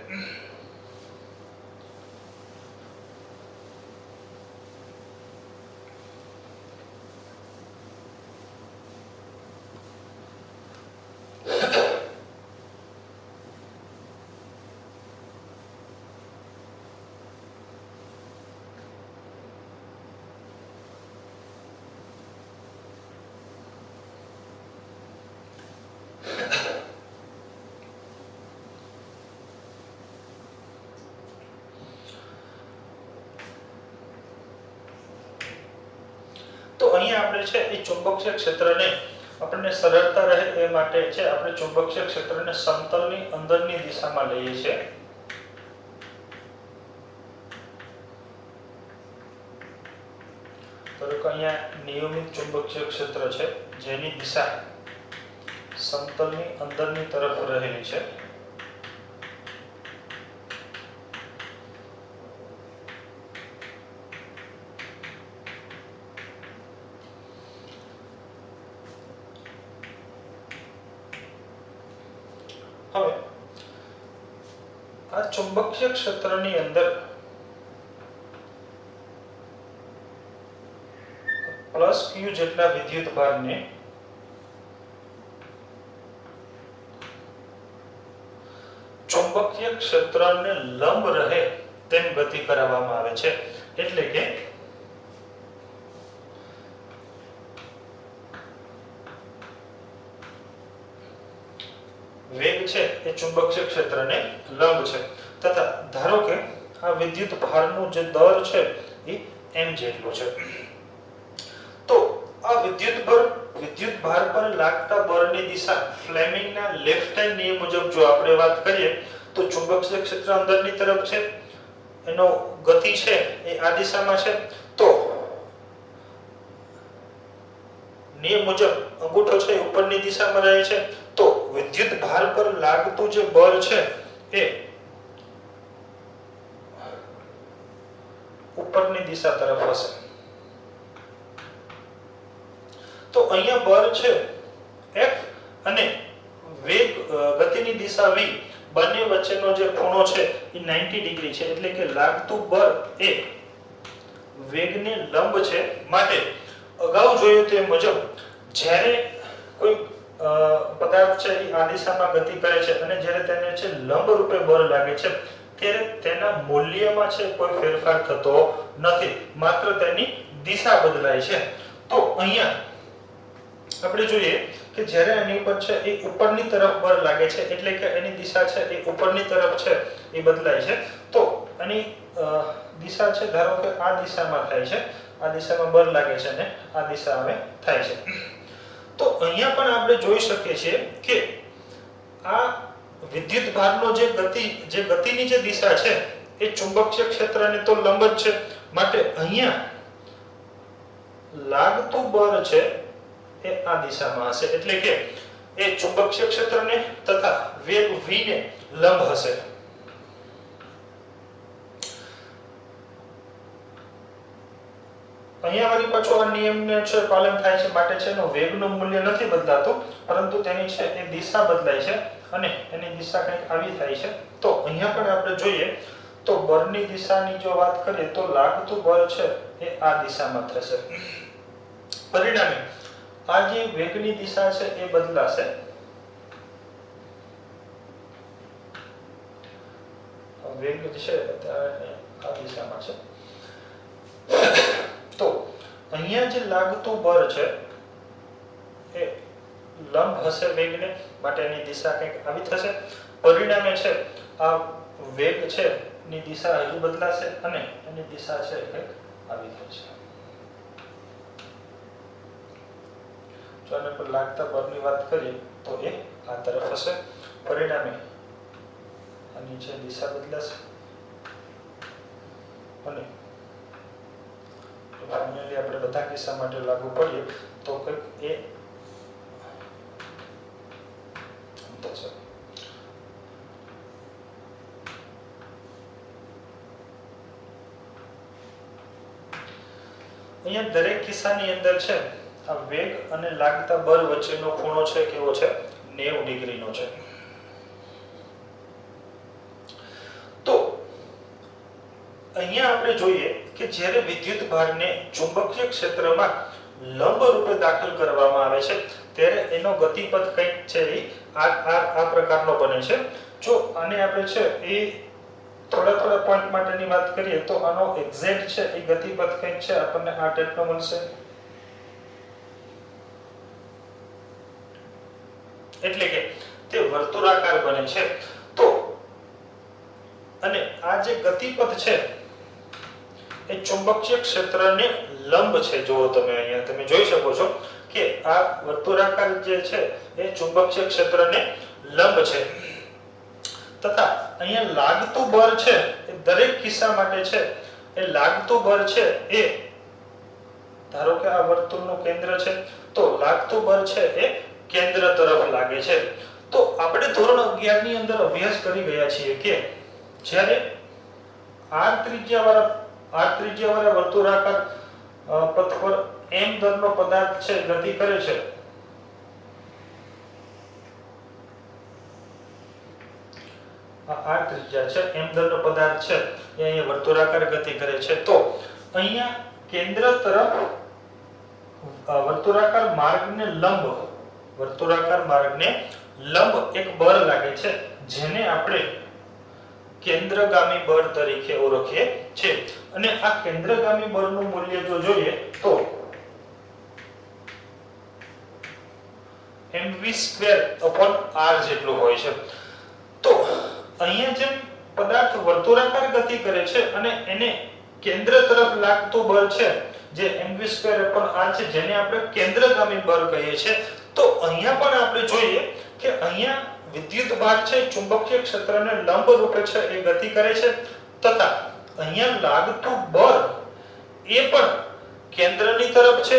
તો અહીંયા આપણે છે એ ચુંબકીય ક્ષેત્રને આપણને સરળતા રહે એ માટે છે આપણે ચુંબકીય ક્ષેત્રને સમતલની અંદરની દિશામાં લઈએ છીએ. તો અહીંયા નિયમિત ચુંબકીય ક્ષેત્ર છે જેની દિશા સમતલની અંદરની તરફ રહેલી છે. હવે આ ચુંબકીય ક્ષેત્રની અંદર પ્લસ q જેટલા વિદ્યુત ભારને ચુંબકીય ક્ષેત્રને લંબ રહે તેમ ગતિ કરાવવામાં આવે છે. એટલે કે વેગ છે એ ચુંબકીય ક્ષેત્રને લંબ છે તથા ધારો કે આ વિદ્યુત ભારનું જે દર છે એ m જેટલો છે. તો આ વિદ્યુત ભાર પર લાગતા બળની દિશા ફ્લેમિંગના લેફ્ટ હેન્ડ નિયમ મુજબ જો આપણે વાત કરીએ તો ચુંબકીય ક્ષેત્ર અંદરની તરફ છે, એનો ગતિ છે એ આ દિશામાં છે. તો નિયમ મુજબ અંગૂઠો છે ઉપરની દિશામાં રહે છે. તો વિદ્યુત ભાર પર લાગતું જે બળ છે એ ઉપરની દિશા તરફ હશે. તો અહીંયા બળ છે F અને વેગ ગતિની દિશા v બંને વચ્ચેનો જે ખૂણો છે એ 90 ડિગ્રી છે. એટલે કે લાગતું બળ એ વેગને લંબ છે. માટે અગાઉ જોયું તે મુજબ જ્યારે કોઈ પદાર્થ છે એ આ દિશામાં ગતિ કરે છે અને જ્યારે તેને છે લંબ રૂપે બળ લાગે છે ત્યારે તેના મૂલ્યમાં છે કોઈ ફેરફાર થતો નથી, માત્ર તેની દિશા બદલાય છે. તો અહીંયા આપણે જોઈએ કે જ્યારે આની ઉપર છે એ ઉપરની તરફ બળ લાગે છે એટલે કે એની દિશા છે એ ઉપરની તરફ છે એ બદલાય છે. તો આની દિશા છે ધારો કે આ દિશામાં થાય છે, આ દિશામાં બળ લાગે છે અને આ દિશા હવે થાય છે. તો અહીંયા પણ આપણે જોઈ શકીએ છીએ કે આ વિદ્યુત ભારનો જે ગતિની જે દિશા છે એ ચુંબકીય ક્ષેત્રને તો લંબ જ છે. માટે અહીંયા લાગતું બળ છે એ આ દિશામાં હશે. એટલે કે એ ચુંબકીય ક્ષેત્રને તથા વેગ v ને લંબ હશે. અહીંયા વળી પાછો આ નિયમને છે પાલન થાય છે. માટે છે એનો વેગનું મૂલ્ય નથી બદલાતું, પરંતુ તેની છે એ દિશા બદલાય છે અને એની દિશા કંઈક આવી થાય છે. તો અહીંયા પણ આપણે જોઈએ તો બળની દિશાની જો વાત કરીએ તો લાગતું બળ છે એ આ દિશામાં થશે. પરિણામે આ જે વેગની દિશા છે એ બદલાશે. વેગ છે આ દિશામાં છે. તો અહીંયા જે લાગતું બળ છે એ લંબ હશે વેગને, માટે એની દિશા કંઈક આવી થશે. પરિણામે છે આ વેગ છે ની દિશા હજુ બદલાશે અને એની દિશા છે કંઈક આવી થશે. જો આને પર લાગતા બળની વાત કરીએ તો એ આ તરફ હશે. પરિણામે આની જે દિશા બદલાશે અને ફાઇનલી આપણે બધા કિસ્સા માટે લાગુ કરીએ તો કંઈક એ થશે. અહીંયા દરેક કિસ્સાની અંદર છે આ વેગ અને લાગતા બળ વચ્ચેનો ખૂણો છે કેવો છે 90 ડિગ્રીનો છે. તો અહીંયા આપણે જોઈએ કે જ્યારે વિદ્યુત ભારને ચુંબકીય ક્ષેત્રમાં લંબ રૂપે દાખલ કરવામાં આવે છે ત્યારે એનો ગતિપથ કંઈક છે એ આ પ્રકારનો બને છે. જો આને આપણે છે એ થોડા પોઈન્ટ માટેની વાત કરીએ તો આનો એક્ઝેક્ટ છે એ ગતિપથ કંઈક છે આપણને આ ટાઈપનો મળશે. એટલે કે તે વર્તુળાકાર બને છે. તો અને આ જે ગતિપથ છે એ ચુંબકીય ક્ષેત્રને લંબ છે। જો તમે અહીંયા તમે જોઈ શકો છો કે આ વર્તુળાકાર જે છે એ ચુંબકીય ક્ષેત્રને લંબ છે તથા અહીંયા લાગતું બળ છે એ દરેક કિસ્સા માટે છે એ લાગતું બળ છે એ ધારો કે આ વર્તુળનું કેન્દ્ર છે તો લાગતું બળ છે એ કેન્દ્ર તરફ લાગે છે। તો આપણે ધોરણ 11 ની અંદર અભ્યાસ કરી ગયા છીએ કે જ્યારે r ત્રિજ્યાવાળા વર્તુળાકાર પથ પર m દરનો પદાર્થ છે ગતિ કરે છે આ r ત્રિજ્યા છે m દરનો પદાર્થ છે એ અહીંયા વર્તુળાકાર ગતિ કરે છે તો અહીંયા કેન્દ્ર તરફ વર્તુળાકાર માર્ગને લંબ એક બળ લાગે છે જેને આપણે કેન્દ્રગામી બળ તરીકે ઓળખીએ છીએ અને આ કેન્દ્રગામી બળનું મૂલ્ય જો જોઈએ તો mv²/r જેટલું હોય છે। તો અહીંયા જેમ પદાર્થ વર્તુળાકાર ગતિ કરે છે અને એને કેન્દ્ર તરફ લાગતું બળ છે જે mv²/r છે જેને આપણે કેન્દ્રગામી બળ કહીએ છીએ તો અહીંયા પણ આપણે જોઈએ કે અહીંયા વિદ્યુત ભાર છે ચુંબકીય ક્ષેત્રને લંબ રૂપે છે એ ગતિ કરે છે તથા અહીંયા લાગતું બળ એ પણ કેન્દ્રની તરફ છે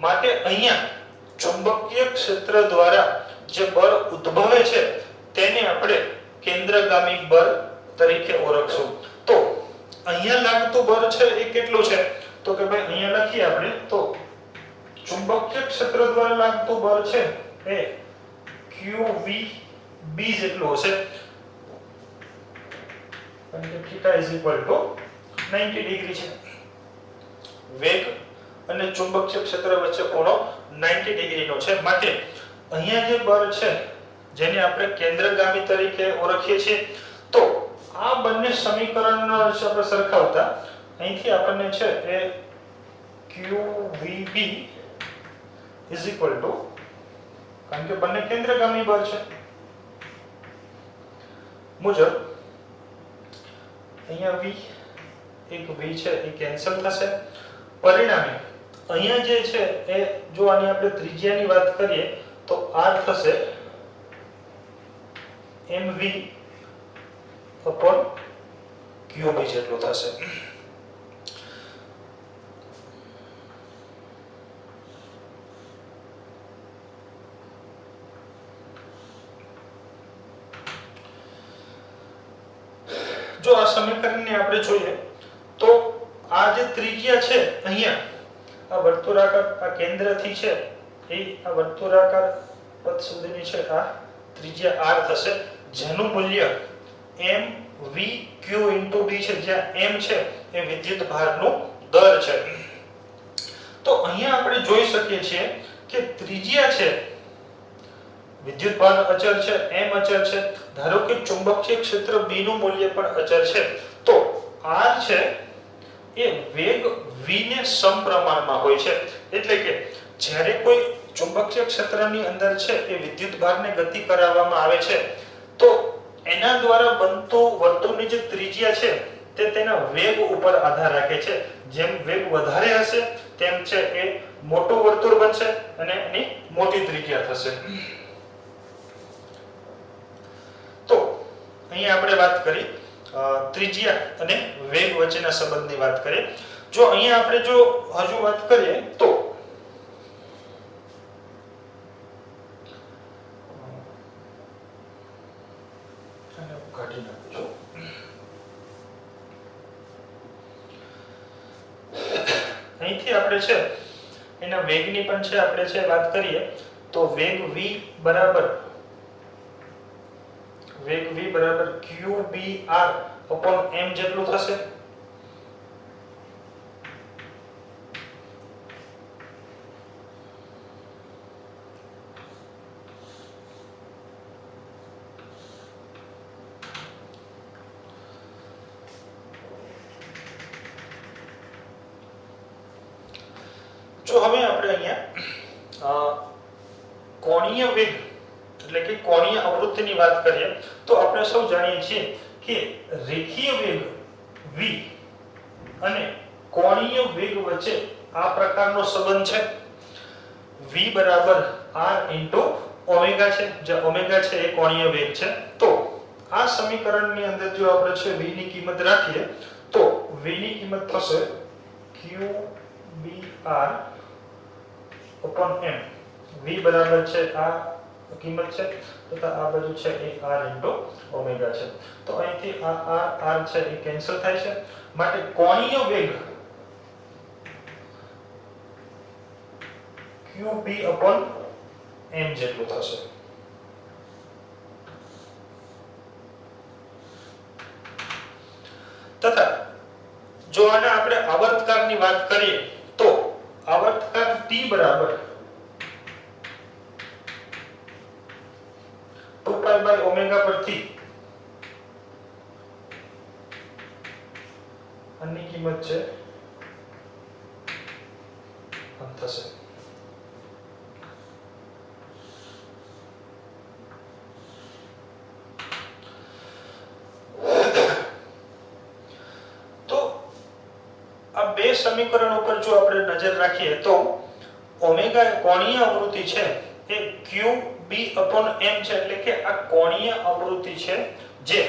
માટે અહીંયા ચુંબકીય ક્ષેત્ર દ્વારા જે બળ ઉદ્ભવે છે તેને આપણે કેન્દ્રગામી બળ તરીકે ઓળખશું। તો અહીંયા લાગતું બળ છે એ કેટલું છે તો કે ભાઈ અહીંયા લખીએ આપણે તો ચુંબકીય ક્ષેત્ર દ્વારા લાગતું બળ છે એ qvb જેટલું હશે અને θ = 90 ડિગ્રી છે। વેગ અને ચુંબકીય ક્ષેત્ર વચ્ચે ખૂણો 90 ડિગ્રીનો છે માટે અહીંયા જે બળ છે જેને આપણે કેન્દ્રગામી તરીકે ઓળખીએ છીએ તો આ બંને સમીકરણનો આપણે સરખાવતા અહીંથી આપણને છે એ qvb કારણ કે બંને કેન્દ્રગામી બળ છે મુજબ અહીંયા v એક v છે એ કેન્સલ થશે પરિણામે અહીંયા જે છે એ જો આની આપણે ત્રિજ્યાની વાત કરીએ તો r થશે mv/qb જેટલું થશે। જો આ સમીકરણને આપણે જોઈએ તો આ જે ત્રિજ્યા છે અહીંયા આ વર્તુળાકાર આ કેન્દ્રથી છે એ આ વર્તુળાકાર પથ સુધીની છે આ ત્રિજ્યા r થશે જેનું મૂલ્ય mv/q/b છે જ્યાં m છે એ વિદ્યુત ભારનું દર છે। તો અહીંયા આપણે જોઈ શકીએ છીએ કે ત્રિજ્યા છે વિદ્યુત ભાર અચળ છે m અચળ છે ધારો કે ચુંબકીય ક્ષેત્ર b નું મૂલ્ય પણ અચળ છે તો r છે એ વેગ v ને સમપ્રમાણમાં હોય છે એટલે કે જ્યારે કોઈ ચુંબકીય ક્ષેત્રની અંદર છે એ વિદ્યુત ભારને ગતિ કરાવવામાં આવે છે તો એના દ્વારા બનતું વર્તુળની જે ત્રિજ્યા છે તે તેના વેગ ઉપર આધાર રાખે છે। જેમ વેગ વધારે હશે તેમ છે એ મોટું વર્તુળ બનશે અને એની મોટી ત્રિજ્યા થશે। તો અહીંયા આપણે વાત કરી ત્રિજ્યા અને વેગ વચ્ચેના સંબંધની વાત કરીએ। જો અહીંયા આપણે જો હજુ વાત કરીએ તો અહીંથી આપણે છે એના વેગની પણ છે આપણે છે વાત કરીએ તો વેગ v બરાબર qbr/m જેટલું થશે। જો હવે આપણે અહીંયા કોણીય વેગ એટલે કે કોણીય આવૃત્તિની વાત કરીએ તો આપણે સૌ જાણીએ છીએ કે રેખીય વેગ v અને કોણીય વેગ વચ્ચે આ પ્રકારનો સંબંધ છે v બરાબર r into ઓમેગા છે, જે ઓમેગા છે એ કોણીય વેગ છે. તો આ સમીકરણની અંદર જો આપણે છે v ની કિંમત રાખીએ તો v ની કિંમત થશે qbr upon m. v બરાબર છે આ કિંમત છે તથા આ બાજુ છે એ r into ઓમેગા છે. તો અહીંથી આ r છે એ કેન્સલ થાય છે, માટે કોણીય વેગ qb upon m જેટલું થશે. તથા જો આને આપણે આવર્તકારની વાત કરીએ તો આવર્તકાર t બરાબર 2π by ઓમેગા પરથી આની કિંમત છે આમ થશે. બે સમીકરણ ઉપર જો આપણે નજર રાખીએ તો ઓમેગા કોણીય આવૃત્તિ છે એ qb upon m છે, એટલે કે આ કોણીય આવૃત્તિ છે જે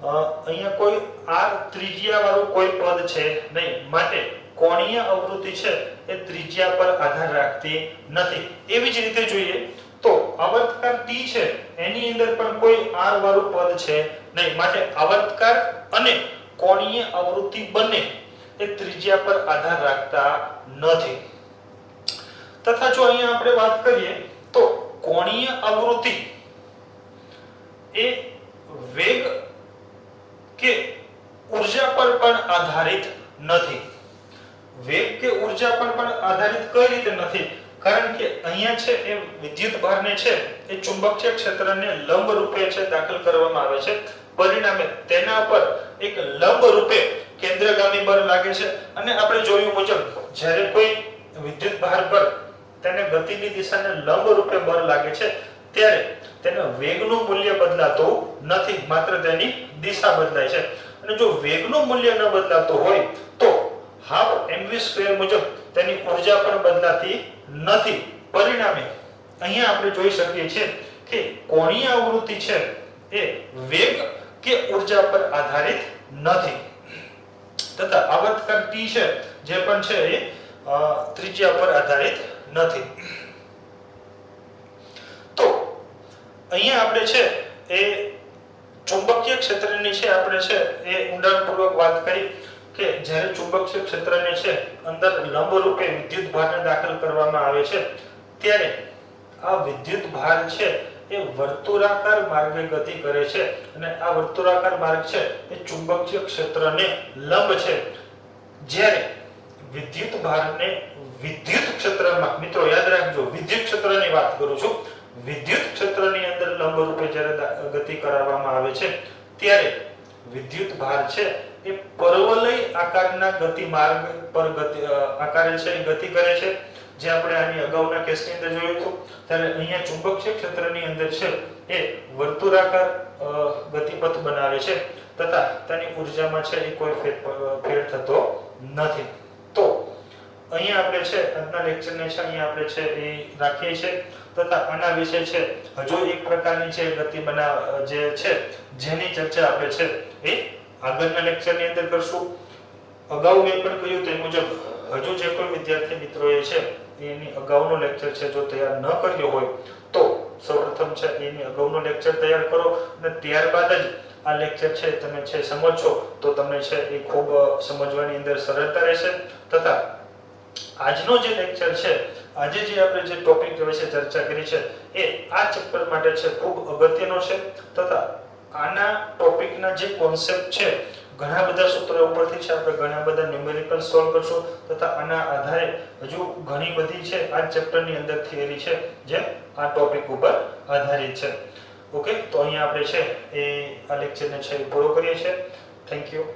અહીંયા કોઈ r ત્રિજ્યા વાળું કોઈ પદ છે નહીં, માટે કોણીય આવૃત્તિ છે એ ત્રિજ્યા પર આધાર રાખતી નથી. એવી જ રીતે જોઈએ તો આવર્તકાર t છે એની અંદર પણ કોઈ r વાળું પદ છે નહીં, માટે આવર્તકાર અને કોણીય આવૃત્તિ બંને એ ત્રિજ્યા પર આધાર રાખતા નથી. તથા જો અહીંયા આપણે વાત કરીએ તો કોણીય આવૃત્તિ એ વેગ કે ઊર્જા પર પણ આધારિત નથી. વેગ કે ઊર્જા પર પણ આધારિત કઈ રીતે નથી? કારણ કે અહીંયા છે એ વિદ્યુત ભારને છે એ ચુંબકીય ક્ષેત્રને લંબ રૂપે છે દાખલ કરવામાં આવે છે, પરિણામે તેના પર એક લંબ રૂપે કેન્દ્રગામી બળ લાગે છે. અને આપણે જોયું મુજબ જ્યારે કોઈ વિદ્યુત ભાર પર તેને ગતિની દિશાને લંબ રૂપે બળ લાગે છે ત્યારે તેના વેગનું મૂલ્ય બદલાતું નથી, માત્ર તેની દિશા બદલાય છે. અને જો વેગનું મૂલ્ય ન બદલાતું હોય તો હાફ mv² મુજબ તેની ઊર્જા પણ બદલાતી નથી. પરિણામે અહીંયા આપણે જોઈ શકીએ છીએ કે કોણીય આવૃત્તિ છે એ વેગ કે ઊર્જા પર આધારિત નથી. તથા આવર્તકાર t છે જે પણ છે એ ત્રિજ્યા પર આધારિત નથી. તો અહીંયા આપણે છે એ ચુંબકીય ક્ષેત્રની છે આપણે છે એ ઊંડાણપૂર્વક વાત કરી કે જ્યારે ચુંબકીય ક્ષેત્રને છે અંદર લંબ રૂપે વિદ્યુત ભારને દાખલ કરવામાં આવે છે ત્યારે આ વિદ્યુત ભાર છે એ વર્તુળાકાર માર્ગે ગતિ કરે છે અને આ વર્તુળાકાર માર્ગ છે એ ચુંબકીય ક્ષેત્રને લંબ છે. જ્યારે વિદ્યુત ભારને વિદ્યુત ક્ષેત્રમાં, મિત્રો યાદ રાખજો વિદ્યુત ક્ષેત્રની વાત કરું છું, વિદ્યુત ક્ષેત્રની અંદર લંબ રૂપે જ્યારે ગતિ કરાવવામાં આવે છે ત્યારે વિદ્યુત ભાર છે એ પરવલય આકારના ગતિ માર્ગ પર આકારે છે ગતિ કરે છે, જે આપણે આની અગાઉના કેસની અંદર જોયું હતું. ત્યારે અહીંયા ચુંબકીય ક્ષેત્રની અંદર છે એ વર્તુળાકાર ગતિપથ બનાવે છે તથા તેની ઊર્જામાં છે એ કોઈ ફેર થતો નથી. તો અહીંયા આપણે છે આજના લેક્ચરને છે અહીંયા આપણે છે એ રાખીએ છીએ તથા આના વિશે છે હજુ એક પ્રકારની છે ગતિ જે છે જેની ચર્ચા આપણે છે એ આગળના લેક્ચરની અંદર કરશું. અગાઉ મેં પણ કહ્યું તે મુજબ હજુ જે કોઈ વિદ્યાર્થી મિત્રોએ છે એની અગાઉનો લેક્ચર છે જો તૈયાર ન કર્યો હોય તો સૌપ્રથમ છે એની અગાઉનો લેક્ચર તૈયાર કરો અને ત્યારબાદ જ આ લેક્ચર છે તમે છે સમજશો તો તમને છે એ ખૂબ સમજવાની અંદર સરળતા રહેશે. તથા આજનો જે લેક્ચર છે, આજે જે આપણે જે ટોપિક વિશે ચર્ચા કરી છે એ આ ચેપ્ટર માટે છે ખૂબ અગત્યનો છે. તથા આના ટોપિકના જે કોન્સેપ્ટ છે ઘણા બધા સૂત્રો ઉપરથી છે આપણે ઘણા બધા ન્યુમેરિકલ સોલ્વ કરશું તથા આના આધારે હજુ ઘણી બધી છે આ ચેપ્ટરની અંદર થિયરી છે જે આ ટોપિક ઉપર આધારિત છે. ઓકે, તો અહીંયા આપણે છે એ આ લેક્ચરને છે પૂરો કરીએ છીએ. Thank you.